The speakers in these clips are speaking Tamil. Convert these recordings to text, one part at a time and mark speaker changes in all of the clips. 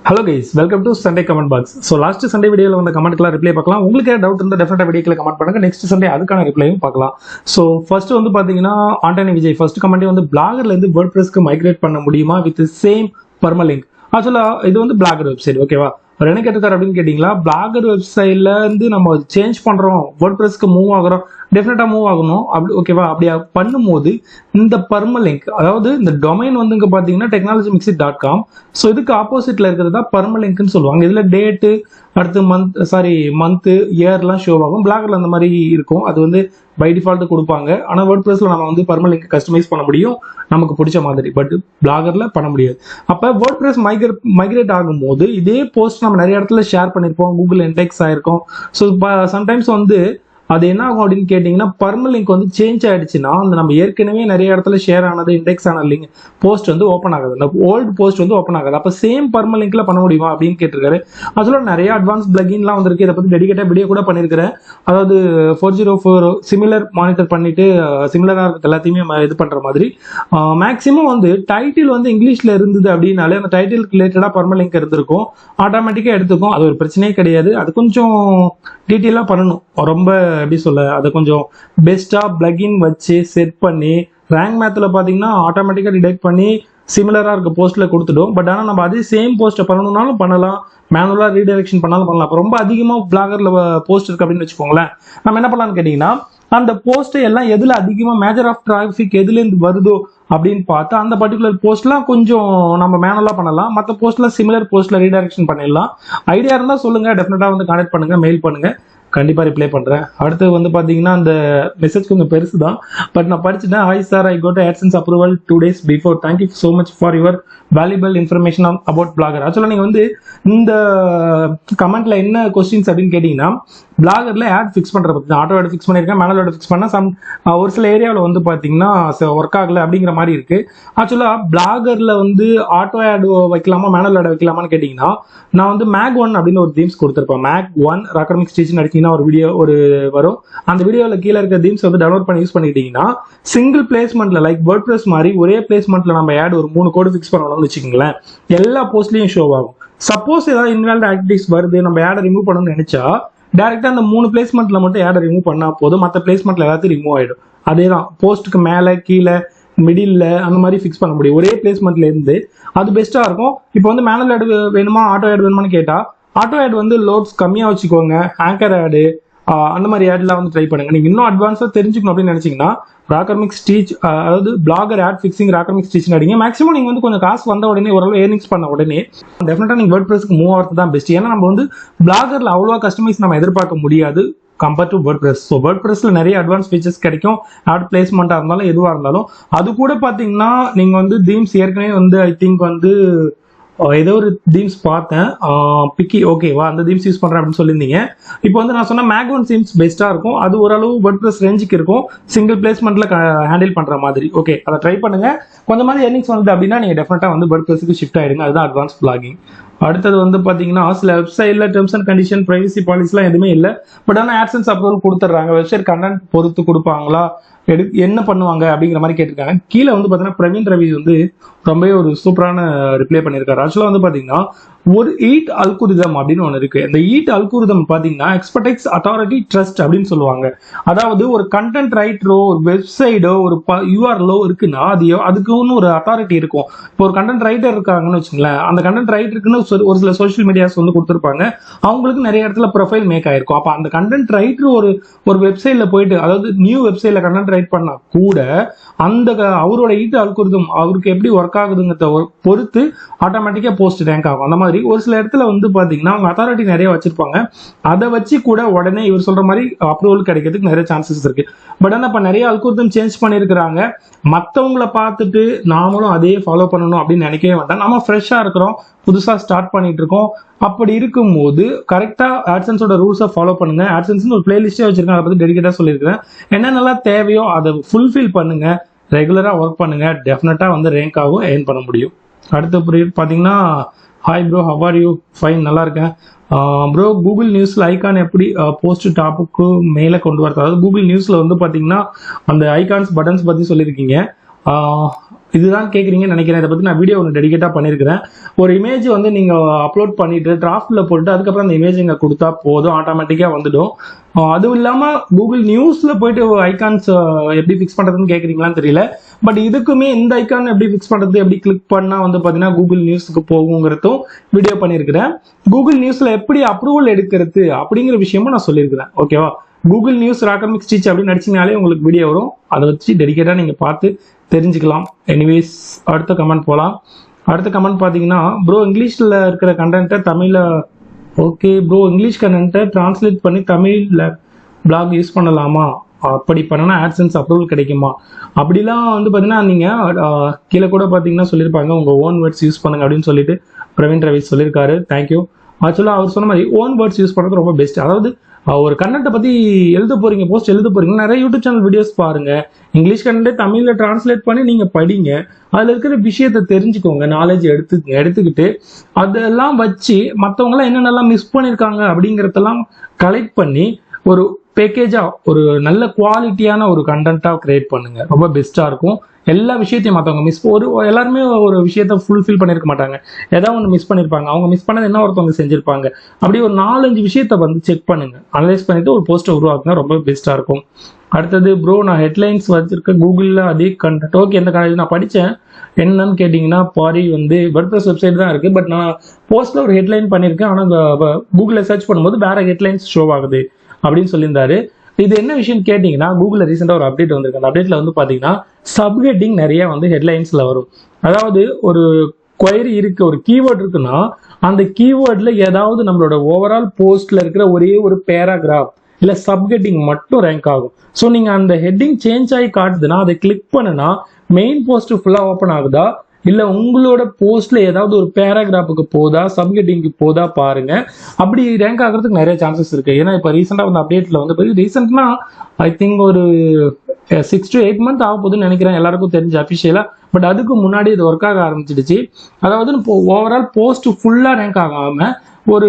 Speaker 1: Hello guys, welcome to Sunday comment box. So last Sunday video la vanda comment kala reply பார்க்கலாம். உங்களுக்கு ஏதாவது டவுட் இருந்தா டெஃபினட்டா வீடியோக்குள்ள கமெண்ட் பண்ணுங்க. நெக்ஸ்ட் சண்டே அதுக்கான ரிப்ளையும் பார்க்கலாம். So first வந்து பாத்தீங்கன்னா ஆண்டனி விஜய் ஃபர்ஸ்ட் கமெண்ட் வந்து Blogger ல இருந்து WordPress-க்கு மைக்ரேட் பண்ண முடியுமா with the same permalink. ஆக்சுவலா இது வந்து Blogger வெப்சைட் ஓகேவா? அவர் என்ன கேட்டிருக்காரு அப்படின்னு கேட்டீங்களா, Blogger வெப்சைட்ல இருந்து நம்ம சேஞ்ச் பண்றோம் WordPress-க்கு மூவ் ஆகுறோம், டெஃபினட்டா மூவ் ஆகணும் அப்படி ஓகேவா? அப்படி பண்ணும்போது இந்த பர்மலிங்க், அதாவது இந்த டொமைன் வந்து இங்க பாத்தீங்கன்னா technologymixit.com. ஸோ இதுக்கு ஆப்போசிட்ல இருக்கிறது தான் பர்மலிங்க்னு சொல்லுவாங்க. இதுல டேட்டு, அடுத்து மந்த் இயர்லாம் ஷோ ஆகும். Blogger-ல அந்த மாதிரி இருக்கும், அது வந்து பை டிஃபால்ட் கொடுப்பாங்க. ஆனா WordPress-ல நம்ம வந்து பர்மலிங்க் கஸ்டமைஸ் பண்ண முடியும் நமக்கு பிடிச்ச மாதிரி, பட் Blogger-ல பண்ண முடியாது. அப்ப WordPress மைக்ரேட் ஆகும்போது இதே போஸ்ட் நம்ம நிறைய இடத்துல ஷேர் பண்ணிருப்போம், கூகுள் இண்டெக்ஸ் ஆயிருக்கும். ஸோ சம்டைம்ஸ் வந்து அது என்ன ஆகும் அப்படின்னு கேட்டீங்கன்னா, பர்மலிங்க் வந்து சேஞ்ச் ஆயிடுச்சுன்னா அந்த நம்ம ஏற்கனவே நிறைய இடத்துல ஷேர் ஆனது, இண்டெக்ஸ் ஆன லிங்க் போஸ்ட் வந்து ஓப்பன் ஆகாது, அந்த ஓல்டு போஸ்ட் வந்து ஓப்பன் ஆகாது. அப்ப சேம் பர்மலிங்க்ல பண்ண முடியுமா அப்படின்னு கேட்டிருக்காரு. அதுல நிறைய அட்வான்ஸ் பிளகின்லாம் வந்திருக்கு, இதை பத்தி டெடிகேட்டா வீடியோ கூட பண்ணிருக்கிறேன். அதாவது 404 சிமிலர் மானிட்டர் பண்ணிட்டு சிமிலரா இருக்கிறது எல்லாத்தையுமே இது பண்ற மாதிரி. மேக்சிமம் வந்து டைட்டில் வந்து இங்கிலீஷ்ல இருந்தது அப்படின்னாலே அந்த டைட்டிலுக்கு ரிலேட்டடா பர்மலிங்க் இருந்திருக்கும், ஆட்டோமேட்டிக்கா எடுத்துக்கும். அது ஒரு பிரச்சனையே கிடையாது. அது கொஞ்சம் டீட்டெயிலா பண்ணணும், ரொம்ப எப்படி சொல்ல, அதை கொஞ்சம் பெஸ்டா பிளகின் வச்சு செட் பண்ணி ரேங்க் மேத்ல பாத்தீங்கன்னா ஆட்டோமேட்டிக்கா டிடெக்ட் பண்ணி சிமிலரா இருக்க போஸ்ட்ல கொடுத்துடும். பட் ஆனா நம்ம அதே சேம் போஸ்ட்டை பண்ணணும்னாலும் பண்ணலாம், மேனுவலா ரீடைரக்ஷன் பண்ணாலும் பண்ணலாம். அப்போ ரொம்ப அதிகமா Blogger-ல போஸ்ட் இருக்கு அப்படின்னு வச்சுக்கோங்களேன், நம்ம என்ன பண்ணலாம்னு கேட்டீங்கன்னா, அந்த போஸ்ட் எல்லாம் எதுல அதிகமா மேஜர் ஆஃப் டிராபிக் எதுல இருந்து வருதோ அப்படின்னு பார்த்து அந்த பர்டிகுலர் போஸ்ட்லாம் கொஞ்சம் நம்ம மேனுவலா பண்ணலாம். மற்ற போஸ்ட்லாம் சிமிலர் போஸ்ட்ல ரீடைரக்ஷன் பண்ணிடலாம். ஐடியா இருந்தா சொல்லுங்க, டெஃபினட்டா வந்து கான்டாக்ட் பண்ணுங்க, மெயில் பண்ணுங்க, கண்டிப்பா ரிப்ளை பண்றேன். அடுத்து வந்து பாத்தீங்கன்னா அந்த மெசேஜ் கொஞ்சம் பெருசு தான், பட் நான் படிச்சுட்டேன். Hi sir, I got AdSense approval 2 days before. Thank you so much for your valuable information about Blogger. ஆக்சுவலா நீங்க வந்து இந்த கமெண்ட்ல என்ன கொஸ்டின்ஸ் அப்படின்னு கேட்டீங்கன்னா, Blogger-ல ஆட் ஃபிக்ஸ் பண்ற பத்தி, ஆட்டோ ஆட் ஃபிக்ஸ் பண்ணிருக்கேன், மேனுவல் ஆட் ஃபிக்ஸ் பண்ணா ஒரு சில ஏரியாவில் வந்து பாத்தீங்கன்னா ஒர்க் ஆகல அப்படிங்கிற மாதிரி இருக்கு. ஆக்சுவலா Blogger-ல வந்து ஆட்டோ ஆட் வைக்கலாமா மேனுவல் ஆட் வைக்கலாமான்னு கேட்டீங்கன்னா, நான் வந்து Mag1 அப்படின்னு ஒரு தீம்ஸ் கொடுத்துருப்பேன். Mag1 ராக்கர்மிக் ஸ்டேஷன் அடிச்சீங்கன்னா ஒரு வீடியோ வரும். அந்த வீடியோவில் கீழே இருக்க தீம்ஸ் வந்து டவுன்லோட் பண்ணி யூஸ் பண்ணிக்கிட்டீங்கன்னா சிங்கிள் பிளேஸ்மெண்ட்ல லைக் WordPress மாதிரி ஒரே பிளேஸ்மெண்ட்ல நம்ம ஆட் ஒரு 3 கோடு ஃபிக்ஸ் பண்ணணும்னு வச்சுக்கோங்களேன், எல்லா போஸ்ட்லயும் ஷோ ஆகும். சப்போஸ் ஏதாவது இன்வால்வ் ஆக்டிவிட்டிஸ் வருது, நம்ம ஆடை ரிமூவ் பண்ணணும்னு நினைச்சா டேரக்டா அந்த 3 பிளேஸ்மெண்ட்ல மட்டும் ஆடை ரிமூவ் பண்ணா போதும், மற்ற பிளேஸ்மெண்ட்ல எல்லாத்தையும் ரிமூவ் ஆயிடும். அதேதான் போஸ்ட்டுக்கு மேல கீழே மிடில் அந்த மாதிரி ஃபிக்ஸ் பண்ண முடியும் ஒரே பிளேஸ்மெண்ட்ல இருந்து. அது பெஸ்டா இருக்கும். இப்போ வந்து மேனுவல் ஆட் வேணுமா ஆட்டோ ஆட் வேணுமான்னு கேட்டா, ஆட்டோ ஆட் வந்து லோட்ஸ் கம்மியா வச்சுக்கோங்க, ஆங்கர் ஆடு அந்த மாதிரி ஆட்லாம் வந்து ட்ரை பண்ணுங்க. நீங்க இன்னும் அட்வான்ஸா தெரிஞ்சுக்கணும் அப்படின்னு நினைச்சீங்கன்னா ராக்கர்மிக் ஸ்டீச், அதாவது Blogger ஆட் ஃபிக்ஸிங் ராக்கர்மிக் ஸ்டீச் அடிங்க. மேக்ஸிமம் நீங்க வந்து கொஞ்சம் காசு வந்த உடனே ஓரளவு ஏர்னிங்ஸ் பண்ண உடனே டெஃபினட்டா நீங்க WordPress-க்கு மூவ் ஆகிறது தான் பெஸ்ட். ஏன்னா நம்ம வந்து Blogger-ல அவ்வளோவா கஸ்டமைஸ் நம்ம எதிர்பார்க்க முடியாது கம்பேர்ட் டு WordPress. ஸோ WordPress-ல நிறைய அட்வான்ஸ் ஃபீச்சர்ஸ் கிடைக்கும், ஆட் பிளேஸ்மெண்ட்டாக இருந்தாலும் எதுவாக இருந்தாலும். அது கூட பார்த்தீங்கன்னா நீங்க வந்து தீம்ஸ் ஏற்கனவே வந்து ஐ திங்க் வந்து ஏதோ ஒரு தீம்ஸ் பார்த்தேன், பிக்கி ஓகேவா, அந்த தீம்ஸ் யூஸ் பண்றேன் அப்படின்னு சொல்லியிருந்தீங்க. இப்போ வந்து நான் சொன்ன Mag1 தீம்ஸ் பெஸ்டா இருக்கும், அது ஓரளவு WordPress ரேஞ்சுக்கு இருக்கும், சிங்கிள் பிளேஸ்மெண்ட்ல ஹேண்டில் பண்ற மாதிரி. ஓகே, அதை ட்ரை பண்ணுங்க. கொஞ்சம் மாதிரி ஏர்னிங்ஸ் வந்து அப்படின்னா நீங்க டெஃபினட்டா வந்து WordPress-க்கு ஷிஃப்ட் ஆயிடுங்க. அதுதான் அட்வான்ஸ் பிளாகிங். அடுத்தது வந்து பாத்தீங்கன்னா சில வெப்சைட்ல டெர்ம்ஸ் அண்ட் கண்டிஷன் பிரைவசி பாலிசிலாம் எதுவுமே இல்லை, பட் ஆனால் AdSense அப்ரூவல் கொடுத்துட்றாங்க. வெப்சைட் கண்டென்ட் பொறுத்து கொடுப்பாங்களா, என்ன பண்ணுவாங்க அப்படிங்கிற மாதிரி கேட்டிருக்காங்க. கீழே வந்து பாத்தீங்கன்னா பிரவீன் ரவி வந்து ரொம்பவே ஒரு சூப்பரான ரிப்ளை பண்ணியிருக்காரு. ஆக்சுவலா வந்து பாத்தீங்கன்னா ஒரு EAT அல்கோரிதம் அப்படின்னு ஒன்று இருக்கு. இந்த EAT அல்கோரிதம் பாத்தீங்கன்னா எக்ஸ்பர்டைஸ் அத்தாரிட்டி ட்ரஸ்ட் அப்படின்னு சொல்லுவாங்க. அதாவது ஒரு கண்டென்ட் ரைட்டரோ ஒரு வெப்சைட்டோ ஒரு URL-ஓ இருக்குன்னா அதுக்குன்னு ஒரு அத்தாரிட்டி இருக்கும். இப்போ ஒரு கண்டென்ட் ரைட்டர் இருக்காங்கன்னு வச்சுங்களேன், அந்த கண்டென்ட் ரைட்டருக்குன்னு ஒரு சில சோஷியல் மீடியாஸ் வந்து கொடுத்துருப்பாங்க, அவங்களுக்கு நிறைய இடத்துல ப்ரொஃபைல் மேக் ஆயிருக்கும். அப்போ அந்த கண்டென்ட் ரைட்டர் ஒரு வெப்சைட்ல போயிட்டு, அதாவது நியூ வெப்சைட்ல கண்டென்ட் ரைட் பண்ணா கூட அந்த அவரோட EAT அல்கோரிதம் அவருக்கு எப்படி ஒர்க் ஆகுதுங்கிறத பொறுத்து ஆட்டோமேட்டிக்கா போஸ்ட் ரேங்க் ஆகும். அந்த மாதிரி ஒரு சில இடத்துல வந்து பாத்தீங்கன்னா அவங்க அத்தாரிட்டி நிறைய வச்சிருப்பாங்க, அதை வச்சு கூட உடனே இவர் சொல்ற மாதிரி அப்ரூவல் கிடைக்கிறதுக்கு நிறைய சான்சஸ் இருக்கு. பட் ஆனா இப்ப நிறைய அல்கோரிதம் சேஞ்ச் பண்ணிருக்கிறாங்க. மத்தவங்களை பார்த்துட்டு நாமளும் அதே ஃபாலோ பண்ணணும் அப்படின்னு நினைக்கவே வேண்டாம். நம்ம ஃப்ரெஷ்ஷா இருக்கிறோம், புதுசா ஸ்டார்ட் பண்ணிட்டு இருக்கோம். அப்படி இருக்கும்போது கரெக்டா AdSense-ஓட ரூல்ஸை ஃபாலோ பண்ணுங்க. AdSense ஒரு பிளேலிஸ்டே வச்சிருக்கேன், அதை பத்தி டெடிகேட்டா சொல்லியிருக்கிறேன். என்னென்னலாம் தேவையோ அதை ஃபுல்ஃபில் பண்ணுங்க, ரெகுலரா ஒர்க் பண்ணுங்க, டெஃபினட்டா வந்து ரேங்க் ஆகும், ஏர்ன் பண்ண முடியும். அடுத்து பாத்தீங்கன்னா hi bro, how are you? Fine, நல்லா இருக்கேன் ப்ரோ. கூகுள் நியூஸ்ல ஐகான் எப்படி போஸ்ட் டாப்புக்கு மேலே கொண்டு வரது? அதாவது கூகுள் நியூஸ்ல வந்து பாத்தீங்கன்னா அந்த ஐகான்ஸ் பட்டன்ஸ் பத்தி சொல்லியிருக்கீங்க. இதுதான் கேட்குறீங்கன்னு நினைக்கிறேன். இதை பற்றி நான் வீடியோ ஒன்று டெடிகேட்டாக பண்ணியிருக்கிறேன். ஒரு இமேஜ் வந்து நீங்கள் அப்லோட் பண்ணிவிட்டு டிராஃப்டில் போட்டு அதுக்கப்புறம் அந்த இமேஜ் இங்கே கொடுத்தா போதும், ஆட்டோமேட்டிக்காக வந்துடும். அதுவும் இல்லாமல் கூகுள் நியூஸில் போயிட்டு ஐகான்ஸ் எப்படி ஃபிக்ஸ் பண்ணுறதுன்னு கேட்குறீங்களான்னு தெரியல. பட் இதுக்குமே இந்த ஐக்கான் எப்படி ஃபிக்ஸ் பண்ணுறது, எப்படி கிளிக் பண்ணால் வந்து பார்த்தீங்கன்னா கூகுள் நியூஸுக்கு போகுங்கிறதும் வீடியோ பண்ணியிருக்கிறேன். கூகுள் நியூஸில் எப்படி அப்ரூவல் எடுக்கிறது அப்படிங்கிற விஷயமும் நான் சொல்லியிருக்கிறேன். ஓகேவா? கூகுள் நியூஸ் ராக்கமிக் ஸ்டிச் அப்படின்னு நடிச்சிங்கனாலே உங்களுக்கு வீடியோ வரும். அதை வச்சு டெடிகேட்டாக நீங்கள் பார்த்து தெரிஞ்சுக்கலாம். எனிவேஸ், அடுத்த கமெண்ட் போகலாம். அடுத்த கமெண்ட் பார்த்தீங்கன்னா, ப்ரோ இங்கிலீஷில் இருக்கிற கண்டென்ட்டை தமிழில், ஓகே ப்ரோ இங்கிலீஷ் கண்டென்ட்டை டிரான்ஸ்லேட் பண்ணி தமிழில் பிளாக் யூஸ் பண்ணலாமா? அப்படி பண்ணனா ஆட்சன்ஸ் அப்ரூவல் கிடைக்குமா? அப்படிலாம் வந்து பார்த்தீங்கன்னா நீங்கள் கீழே கூட பார்த்தீங்கன்னா சொல்லியிருப்பாங்க, உங்கள் ஓன் வேர்ட்ஸ் யூஸ் பண்ணுங்க அப்படின்னு சொல்லிட்டு பிரவீன் ரவி சொல்லியிருக்காரு. தேங்க்யூ. ஆக்சுவலாக அவர் சொன்ன மாதிரி ஓன் வேர்ட்ஸ் யூஸ் பண்ணுறது ரொம்ப பெஸ்ட். அதாவது ஒரு கண்டென்ட்டை பற்றி எழுத போகிறீங்க, போஸ்ட் எழுத போகிறீங்க, நிறைய யூடியூப் சேனல் வீடியோஸ் பாருங்கள். இங்கிலீஷ் கண்டென்ட்டை தமிழில் டிரான்ஸ்லேட் பண்ணி நீங்கள் படிங்க. அதில் இருக்கிற விஷயத்தை தெரிஞ்சுக்கோங்க, நாலேஜ் எடுத்துக்கிட்டு அதெல்லாம் வச்சு மற்றவங்களாம் என்னென்னலாம் மிஸ் பண்ணியிருக்காங்க அப்படிங்கிறதெல்லாம் கலெக்ட் பண்ணி ஒரு பேக்கேஜாக ஒரு நல்ல குவாலிட்டியான ஒரு கண்டென்ட்டாக கிரியேட் பண்ணுங்க. ரொம்ப பெஸ்ட்டாக இருக்கும். எல்லா விஷயத்தையும் மற்றவங்க எல்லாருமே ஒரு விஷயத்த ஃபுல்ஃபில் பண்ணியிருக்க மாட்டாங்க, ஏதாவது ஒன்று மிஸ் பண்ணியிருப்பாங்க. அவங்க மிஸ் பண்ணது என்ன ஒருத்தவங்க செஞ்சிருப்பாங்க. அப்படி ஒரு 4-5 விஷயத்த வந்து செக் பண்ணுங்க, அனலைஸ் பண்ணிட்டு ஒரு போஸ்ட்டை உருவாக்குனா ரொம்ப பெஸ்ட்டாக இருக்கும். அடுத்தது, ப்ரோ நான் ஹெட்லைன்ஸ் வச்சிருக்கேன் கூகுளில் அதே கண்டென்ட். ஓகே, இந்த இது நான் படித்தேன். என்னன்னு கேட்டிங்கன்னா, பாரி வந்து WordPress வெப்சைட் தான் இருக்குது. பட் நான் போஸ்ட்டில் ஒரு ஹெட்லைன் பண்ணியிருக்கேன். ஆனால் கூகுளில் சர்ச் பண்ணும்போது வேறு ஹெட்லைன்ஸ் ஷோ ஆகுது அப்படின்னு சொல்லியிருந்தாரு. இது என்ன விஷயம் கேட்டிங்கன்னா, கூகுளில் ரீசெண்டாக ஒரு அப்டேட் வந்திருக்கு. அந்த அப்டேட்டில் வந்து பார்த்தீங்கன்னா சப்ஹெட்டிங் நிறைய வந்து ஹெட்லைன்ஸில் வரும். அதாவது ஒரு கொயரி இருக்கு, ஒரு கீவேர்ட் இருக்குன்னா அந்த கீவேர்டில் ஏதாவது நம்மளோட ஓவரால் போஸ்ட்டில் இருக்கிற ஒரே ஒரு பேராகிராஃப் இல்லை சப்ஹெட்டிங் மட்டும் ரேங்க் ஆகும். ஸோ நீங்கள் அந்த ஹெட்டிங் சேஞ்ச் ஆகி காட்டுதுன்னா அதை கிளிக் பண்ணுனா மெயின் போஸ்ட் ஃபுல்லாக ஓப்பன் ஆகுதா, இல்லை உங்களோட போஸ்ட்ல ஏதாவது ஒரு பேராகிராஃபுக்கு போதா, சப்ஹெட்டிங்க்கு போதா பாருங்க. அப்படி ரேங்க் ஆகிறதுக்கு நிறைய சான்சஸ் இருக்கு. ஏன்னா இப்போ ரீசெண்டாக வந்து அப்டேட்ல வந்து ரீசெண்ட்னா ஐ திங்க் ஒரு 6 to 8 months ஆக போகுதுன்னு நினைக்கிறேன், எல்லாருக்கும் தெரிஞ்ச அஃபிஷியலா. பட் அதுக்கு முன்னாடி இது ஒர்க் ஆக ஆரம்பிச்சிடுச்சு. அதாவது இப்போ ஓவரால் போஸ்ட் ஃபுல்லா ரேங்க் ஆகாம ஒரு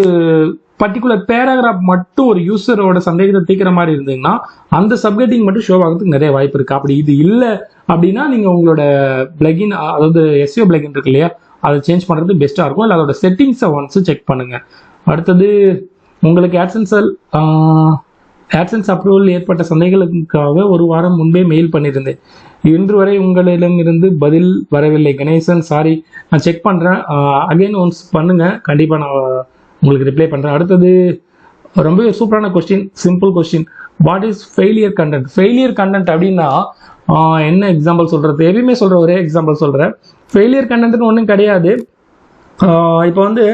Speaker 1: பர்டிகுலர் பேராகிராஃப் மட்டும் ஒரு யூசரோட சந்தேகத்தை தீர்க்கிற மாதிரி இருந்தீங்கன்னா அந்த சப்ஹெட்டிங் மட்டும் ஷோ ஆகிறதுக்கு நிறைய வாய்ப்பு இருக்கு. அப்படி இது இல்லை அப்படின்னா நீங்க உங்களோட பிளகின், அதாவது எஸ்இஓ பிளகின் இருக்கு இல்லையா, அதை சேஞ்ச் பண்றது பெஸ்டா இருக்கும். இல்லை அதோட செட்டிங்ஸை ஒன்ஸ் செக் பண்ணுங்க. அடுத்தது, உங்களுக்கு ஆட்சன்ஸ் அப்ரூவல் ஏற்பட்ட சந்தேகங்களுக்காக ஒரு வாரம் முன்பே மெயில் பண்ணியிருந்தேன். இன்று வரை உங்களிடமிருந்து பதில் வரவில்லை. கணேசன், சாரி, நான் செக் பண்றேன். அகைன் ஒன்ஸ் பண்ணுங்க, கண்டிப்பா நான் உங்களுக்கு ரிப்ளை பண்றேன். அடுத்தது, ரொம்ப சூப்பரான question, simple question. What is failure content? Failure content அப்படின்னா என்ன எக்ஸாம்பிள் சொல்றது? எப்பயுமே சொல்ற ஒரே எக்ஸாம்பிள் சொல்றேன். ஃபெயிலியர் கண்டென்ட்னு ஒன்றும் கிடையாது. இப்போ வந்து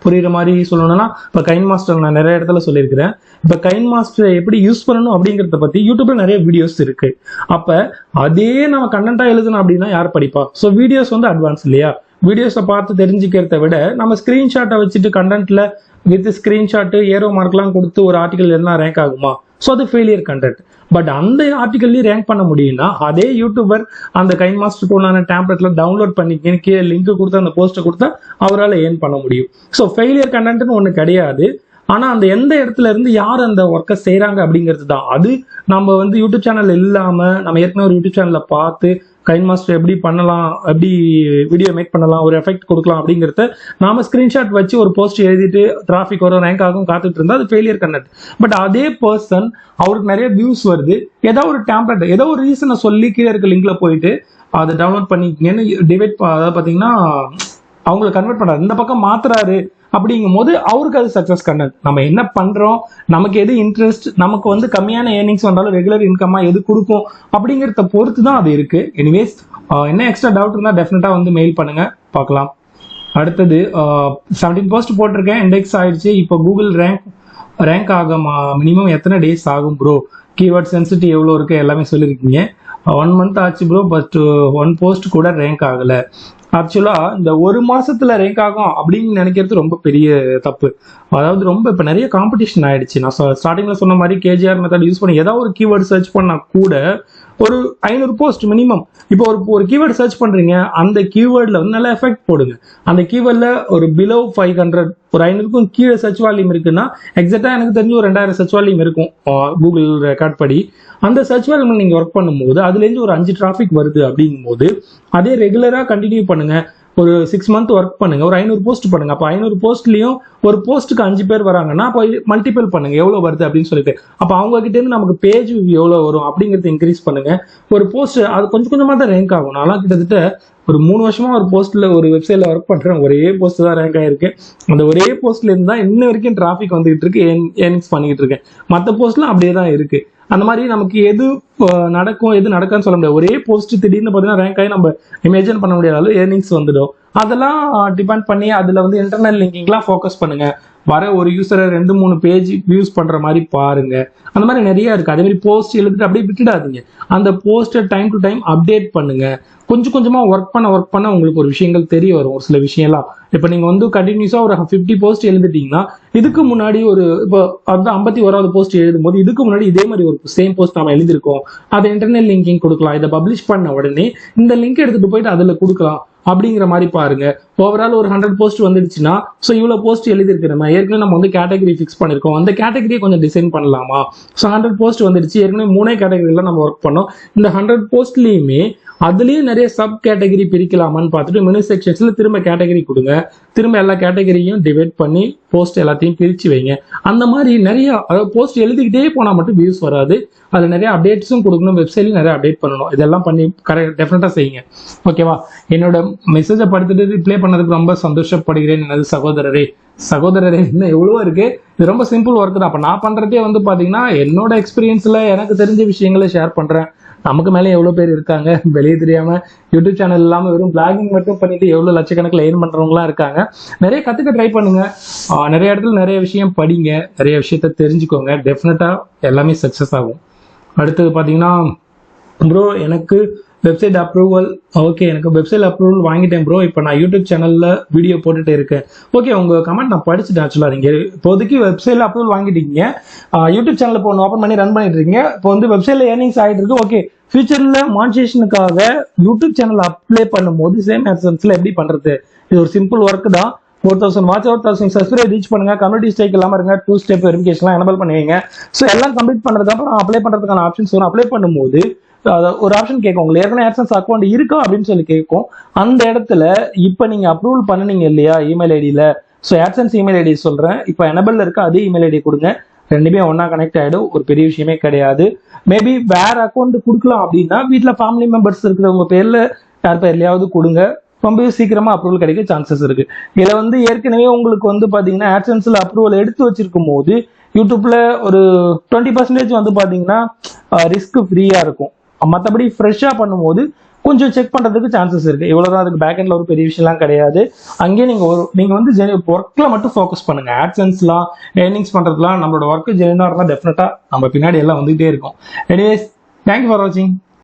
Speaker 1: புரியுற மாதிரி சொல்லணும்னா, இப்போ கைன் மாஸ்டர் நான் நிறைய இடத்துல சொல்லியிருக்கிறேன். இப்போ கைன் மாஸ்டரை எப்படி யூஸ் பண்ணணும் அப்படிங்கிறத பற்றி யூடியூப்ல நிறைய வீடியோஸ் இருக்கு. அப்போ அதே நம்ம கண்டென்ட்டாக எழுதணும் அப்படின்னா யார் படிப்பா? ஸோ வீடியோஸ் வந்து அட்வான்ஸ் இல்லையா? வீடியோஸை பார்த்து தெரிஞ்சுக்கிறத விட நம்ம ஸ்க்ரீன்ஷாட்டை வச்சுட்டு கண்டென்ட்ல வித் ஸ்க்ரீன்ஷாட்டு ஏரோ மார்க்லாம் கொடுத்து ஒரு ஆர்டிகல் எல்லாம் ரேங்க் ஆகுமா? ஸோ அது ஃபெயிலியர் கண்டென்ட். பட் அந்த ஆர்டிகல்லையும் ரேங்க் பண்ண முடியும்னா அதே யூடியூபர் அந்த கைன் மாஸ்டருக்கு உண்டான டேம்ப்ளெட்ல டவுன்லோட் பண்ணிக்கணும், கீழே லிங்க் கொடுத்து அந்த போஸ்ட்டை கொடுத்தா அவரால் ஏர்ன் பண்ண முடியும். ஸோ ஃபெயிலியர் கண்டென்ட்னு ஒன்று கிடையாது. ஆனால் அந்த எந்த இடத்துல இருந்து யார் அந்த ஒர்க்கை செய்கிறாங்க அப்படிங்கிறது தான். அது நம்ம வந்து யூடியூப் சேனல் இல்லாமல் நம்ம ஏற்கனவே ஒரு யூடியூப் சேனலில் பார்த்து கைன் மாஸ்டர் எப்படி பண்ணலாம், எப்படி வீடியோ மேக் பண்ணலாம், ஒரு எஃபெக்ட் கொடுக்கலாம் அப்படிங்கிறத நாம ஸ்கிரீன்ஷாட் வச்சு ஒரு போஸ்ட் எழுதிட்டு டிராஃபிக் வரும், ரேங்க் ஆகும் காத்துட்டு இருந்தா அது ஃபெயிலியர் கண்டென்ட். பட் அதே பர்சன் அவருக்கு நிறைய வியூஸ் வருது, ஏதோ ஒரு டேம்ப்ளெட் ஏதோ ஒரு ரீசனை சொல்லி கீழே இருக்க லிங்க்ல போயிட்டு அதை டவுன்லோட் பண்ணிக்கங்கன்னு டிவைட், அதாவது பார்த்தீங்கன்னா அவங்களை கன்வெர்ட் பண்றாரு, இந்த பக்கம் மாத்துறாரு. அப்படிங்கும் போது அவருக்கு அது சக்சஸ் கண்டென்ட். நம்ம என்ன பண்றோம், நமக்கு எது இன்ட்ரெஸ்ட், நமக்கு வந்து கம்மியான ஏர்னிங்ஸ் வந்தாலும் ரெகுலர் இன்கமா எது கொடுக்கும் அப்படிங்கிறத பொறுத்து தான் அது இருக்கு. எனிவேஸ், என்ன எக்ஸ்ட்ரா டவுட் இருந்தால் டெஃபினட்டா வந்து மெயில் பண்ணுங்க, பார்க்கலாம். அடுத்தது 17 போஸ்ட் போட்டிருக்கேன், இண்டெக்ஸ் ஆயிடுச்சு. இப்போ கூகுள் ரேங்க் ஆக மினிமம் எத்தனை டேஸ் ஆகும் ப்ரோ? கீவேர்ட் சென்சிட்டிவ் எவ்வளோ இருக்கு எல்லாமே சொல்லியிருக்கீங்க. 1 month ஆச்சு ப்ரோ, பட் 1 போஸ்ட் கூட ரேங்க் ஆகல. ஆக்சுவலா இந்த 1 மாசத்துல ரேங்க் ஆகும் அப்படின்னு நினைக்கிறது ரொம்ப பெரிய தப்பு. அதாவது ரொம்ப இப்ப நிறைய காம்படிஷன் ஆயிடுச்சு. நான் ஸ்டார்டிங்ல சொன்ன மாதிரி கேஜிஆர் மெத்தட் யூஸ் பண்ணி ஏதாவது ஒரு கீவேர்டு சர்ச் பண்ணா கூட ஒரு 500 போஸ்ட் மினிமம். இப்போ ஒரு கீவேர்டு சர்ச் பண்றீங்க, அந்த கீவேர்ட்ல வந்து நல்ல எஃபெக்ட் போடுங்க. அந்த கீவேர்ட்ல ஒரு பிலோ 500, ஒரு 500க்கும் கீழே சர்ச் வால்யூம் இருக்குன்னா எக்ஸாக்டா எனக்கு தெரிஞ்சு ஒரு 2000 சர்ச் வால்யூம் இருக்கும் கூகுள் ரெக்கார்ட் படி. அந்த சர்ச் வேல்யூ நீங்க ஒர்க் பண்ணும்போது அதுல இருந்து ஒரு 5 டிராஃபிக் வருது அப்படிங்கும்போது அதே ரெகுலரா கண்டினியூ பண்ணுங்க. ஒரு 6 மந்த் ஒர்க் பண்ணுங்க, ஒரு 500 போஸ்ட் பண்ணுங்க. அப்போ 500 போஸ்ட்லயும் ஒரு போஸ்ட்டுக்கு 5 பேர் வராங்கன்னா அப்போ மல்டிபிள் பண்ணுங்க எவ்வளவு வருது அப்படின்னு சொல்லிட்டு. அப்போ அவங்க கிட்ட இருந்து நமக்கு பேஜ் எவ்வளவு வரும் அப்படிங்கறத இன்க்ரீஸ் பண்ணுங்க. ஒரு போஸ்ட் அது கொஞ்சம் கொஞ்சமா தான் ரேங்க் ஆகும். நான் கிட்டத்தட்ட ஒரு 3 வருஷமா ஒரு போஸ்ட்ல ஒரு வெப்சைட்ல ஒர்க் பண்றேன். ஒரே போஸ்ட் தான் ரேங்க் ஆயிருக்கு. அந்த ஒரே போஸ்ட்ல இருந்து தான் இன்ன வரைக்கும் டிராஃபிக் வந்துகிட்டு இருக்கு, ஏர்னிங்ஸ் பண்ணிக்கிட்டு இருக்கேன். மற்ற போஸ்ட்லாம் அப்படியே தான் இருக்கு. அந்த மாதிரி நமக்கு எது நடக்கும் எது நடக்கான்னு சொல்ல முடியாது. ஒரே போஸ்ட் திடீர்னு பார்த்தீங்கன்னா ரேங்க் ஆகி நம்ம இமேஜின் பண்ண முடியாத அளவு ஏர்னிங்ஸ் வந்துடும். அதெல்லாம் டிபெண்ட் பண்ணி அதுல வந்து இன்டர்னல் லிங்கிங்லாம் ஃபோக்கஸ் பண்ணுங்க. வர ஒரு யூசரை 2-3 பேஜ் வியூஸ் பண்ற மாதிரி பாருங்க. அந்த மாதிரி நிறைய இருக்கு. அதே மாதிரி போஸ்ட் எழுதிட்டு அப்படியே விட்டுடாதீங்க. அந்த போஸ்ட்டை டைம் டு டைம் அப்டேட் பண்ணுங்க. கொஞ்சம் கொஞ்சமா ஒர்க் பண்ண உங்களுக்கு ஒரு விஷயங்கள் தெரிய வரும். ஒரு சில விஷயம்லாம் இப்போ நீங்க வந்து கண்டினியூஸா ஒரு 50 போஸ்ட் எழுதிட்டீங்கன்னா இதுக்கு முன்னாடி ஒரு இப்போ அதுதான் 51வது போஸ்ட் எழுதும் போது இதுக்கு முன்னாடி இதே மாதிரி ஒரு சேம் போஸ்ட் நம்ம எழுதிருக்கோம், அதை இன்டர்னல் லிங்கிங் கொடுக்கலாம். இதை பப்ளிஷ் பண்ண உடனே இந்த லிங்க் எடுத்துட்டு போயிட்டு அதுல கொடுக்கலாம் அப்படிங்கிற மாதிரி பாருங்க. ஓவரால் ஒரு 100 போஸ்ட் வந்துடுச்சுன்னா ஸோ இவ்வளோ போஸ்ட் எழுதிருக்கு. நம்ம ஏற்கனவே நம்ம வந்து கேட்டகரி ஃபிக்ஸ் பண்ணிருக்கோம், அந்த கேட்டகரியை கொஞ்சம் டிசைன் பண்ணலாமா. ஸோ 100 போஸ்ட் வந்துடுச்சு. ஏற்கனவே 3 கேட்டகரியில நம்ம ஒர்க் பண்ணோம். இந்த 100 போஸ்ட்லயுமே அதுலயும் நிறைய சப் கேட்டகரி பிரிக்கலாமான்னு பார்த்துட்டு மெனு செக்ஷன்ஸ்ல திரும்ப கேட்டகரி கொடுங்க. திரும்ப எல்லா கேட்டகரியும் டிவைட் பண்ணி போஸ்ட் எல்லாத்தையும் பிரிச்சு வைங்க. அந்த மாதிரி நிறைய போஸ்ட் எழுதிக்கிட்டே போனா மட்டும் வியூஸ் வராது. அதுல நிறைய அப்டேட்ஸும் கொடுக்கணும், வெப்சைட்லயும் நிறைய அப்டேட் பண்ணணும். இதெல்லாம் பண்ணி டெஃபினட்டா செய்யுங்க. ஓகேவா? என்னோட மெசேஜை படுத்துட்டு ரிப்ளை பண்ணதுக்கு ரொம்ப சந்தோஷப்படுகிறேன் எனது சகோதரரே. இன்னும் எவ்வளவோ இருக்கு. இது ரொம்ப சிம்பிள் ஒர்க் தான். அப்ப நான் பண்றதே வந்து பாத்தீங்கன்னா என்னோட எக்ஸ்பீரியன்ஸ்ல எனக்கு தெரிஞ்ச விஷயங்களை ஷேர் பண்றேன். நமக்கு மேலே எவ்வளவு பேர் இருக்காங்க வெளியே தெரியாம யூடியூப் சேனல் இல்லாம வெறும் பிளாகிங் மட்டும் பண்ணிட்டு எவ்வளவு லட்சக்கணக்கில் ஏர்ன் பண்றவங்களாம் இருக்காங்க. நிறைய கத்துக்க ட்ரை பண்ணுங்க. நிறைய இடத்துல நிறைய விஷயம் படிங்க, நிறைய விஷயத்த தெரிஞ்சுக்கோங்க. டெஃபினட்டா எல்லாமே சக்சஸ் ஆகும். அடுத்தது பாத்தீங்கன்னா ப்ரோ எனக்கு வெப்சைட் அப்ரூவல் எனக்கு வெப்சைட் அப்ரூவல் வாங்கிட்டேன் ப்ரோ. இப்போ நான் யூடியூப் சேனல்ல வீடியோ போட்டுட்டு இருக்கேன். ஓகே, உங்க கமெண்ட் நான் படிச்சுட்டேன். ஆக்சுவலா நீங்க இப்போதைக்கு வெப்சைட்ல அப்ரூவல் வாங்கிட்டீங்க, யூடியூப் சேனல் இப்போ ஓப்பன் பண்ணி ரன் பண்ணிட்டு இருக்கீங்க. இப்போ வந்து வெப்சைட்ல ஏர்னிங்ஸ் ஆகிட்டு இருக்கு. ஓகே, ஃபியூச்சர்ல மானிட்டைசேஷனுக்காக யூடியூப் சேனல் அப்ளை பண்ணும்போது சேம் ஆட்சன்ஸ்ல எப்படி பண்றது? இது ஒரு சிம்பிள் ஒர்க் தான். 4000 வாட்ச் அவர் 1000 சப்ஸ்கிரைப் ரீச் பண்ணுங்க. கம்யூனிட்டி ஸ்டேக் இல்லாம இருங்க. 2 ஸ்டெப் வெரிஃபிகேஷன்லாம் எனபிள் பண்ணுவீங்க. ஸோ எல்லாம் கம்ப்ளீட் பண்றதுக்கு அப்புறம் அப்ளை பண்றதுக்கான ஆப்ஷன்ஸ் வரும். அப்ளை பண்ணும்போது ஒரு ஆப்ஷன் கேட்கும், உங்களுக்கு ஏற்கனவே AdSense அக்கௌண்ட் இருக்கா அப்படின்னு சொல்லி கேட்கும். அந்த இடத்துல இப்ப நீங்க அப்ரூவல் பண்ணுனீங்க இல்லையா இமெயில் ஐடியில, ஸோ AdSense இமெயில் ஐடி சொல்றேன், இப்போ எனபிள் இருக்க அதே இமெயில் ஐடி கொடுங்க. ரெண்டுமே ஒன்னா கனெக்ட் ஆயிடும். ஒரு பெரிய விஷயமே கிடையாது. மேபி வேற அக்கௌண்ட் கொடுக்கலாம் அப்படின்னா வீட்டுல ஃபேமிலி மெம்பர்ஸ் இருக்கிறவங்க பேர்ல யார் பேர்லயாவது கொடுங்க. ரொம்ப சீக்கிரமா அப்ரூவல் கிடைக்க சான்சஸ் இருக்கு. இதுல வந்து ஏற்கனவே உங்களுக்கு வந்து பாத்தீங்கன்னா AdSenseல அப்ரூவல் எடுத்து வச்சிருக்கும் போது யூடியூப்ல ஒரு 20% வந்து பாத்தீங்கன்னா ரிஸ்க் ஃப்ரீயா இருக்கும். மற்றபடி ஃப்ரெஷ்ஷா பண்ணும்போது கொஞ்சம் செக் பண்றதுக்கு சான்சஸ் இருக்கு. இவ்வளவுதான். அதுக்கு பேக்எண்ட்ல ஒரு பெரிய விஷயம்லாம் கிடையாது. அங்கேயே நீங்க வந்து ஒர்க்ல மட்டும் ஃபோக்கஸ் பண்ணுங்க. AdSenseலாம் ஏர்னிங்ஸ் பண்றதுலாம் நம்மளோட ஒர்க் ஜெனுவனா இருந்தா டெஃபினட்டா நம்ம பின்னாடி எல்லாம் வந்துகிட்டே இருக்கும். எனிவேஸ், தேங்க்யூ ஃபார் வாட்சிங்.